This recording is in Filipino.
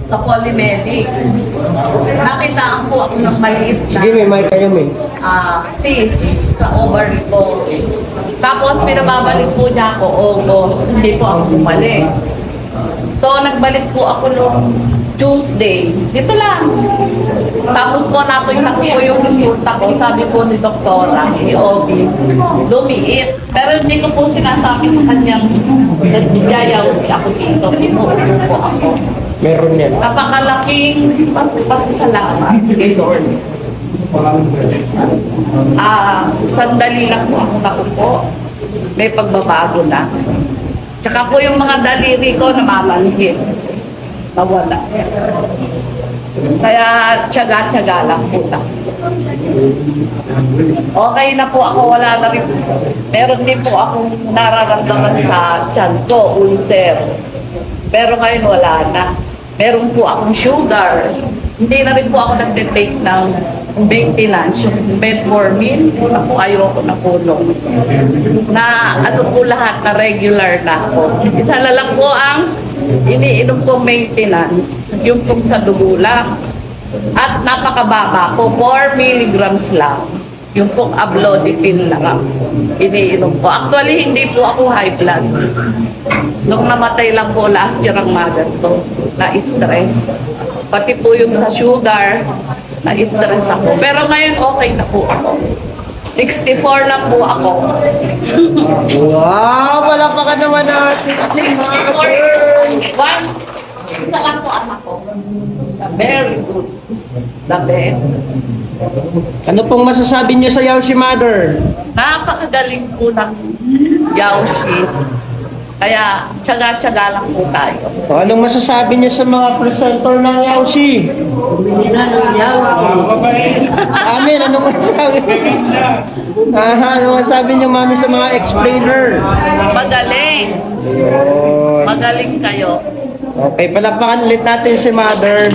sa Polymedic. Nakitaan po ako ng maliit na Sige, may mic kayo, may. cyst sa ovary ko. Tapos pinababalik po niya ako August, hindi po ako bumalik. So nagbalik po ako noong Tuesday. Dito lang. Tapos po nakita ko yung resulta ko. Sabi po ni doktora, ni Obi, lumiit. Pero hindi ko po sinasabi sa kanyang nagbigayaw si ako dito. Inuupo po ako. Meron yan. Napakalaking pasasalamat kay Lord. Sandali lang po ako naupo. May pagbabago na. Tsaka po yung mga daliri ko namamanhid. Nawala. Kaya tiyaga-tiyaga lang po na. Okay na po ako, wala na rin. Meron din po akong nararamdaman sa tiyan ko, ulcer. Pero ngayon wala na. Meron po akong sugar. Hindi na rin po ako nag-take ng maintenance, yung metformin. Ako ayoko na po nung. Na ano po lahat na regular na ako. Isa na lang po ang iniinom kong maintenance, yung pong sa dugo lang. At napakababa po, 4 milligrams lang. Yung pong Ablodipine lang ang iniinom ko. Actually, hindi po ako high blood. Nung namatay lang po last year ang mother ko, na-stress. Pati po yung sa sugar, na-stress ako. Pero ngayon okay na po ako. 64 na po ako. Wow! Palakpakan naman natin. 64. One. Isa lang po anak ko. Very good. The best. Ano pong masasabi niyo sa Yaoshi Mother? Napakagaling po ng Yaoshi. Kaya tsaga-tsaga lang po tayo. O, anong masasabi niyo sa mga presenter ng Yaoshi? Amin, anong masasabi? Anong masasabi niyo, mami, sa mga explainer? Magaling. Ayun. Magaling kayo. Okay, palakpakan ulit natin si Mother.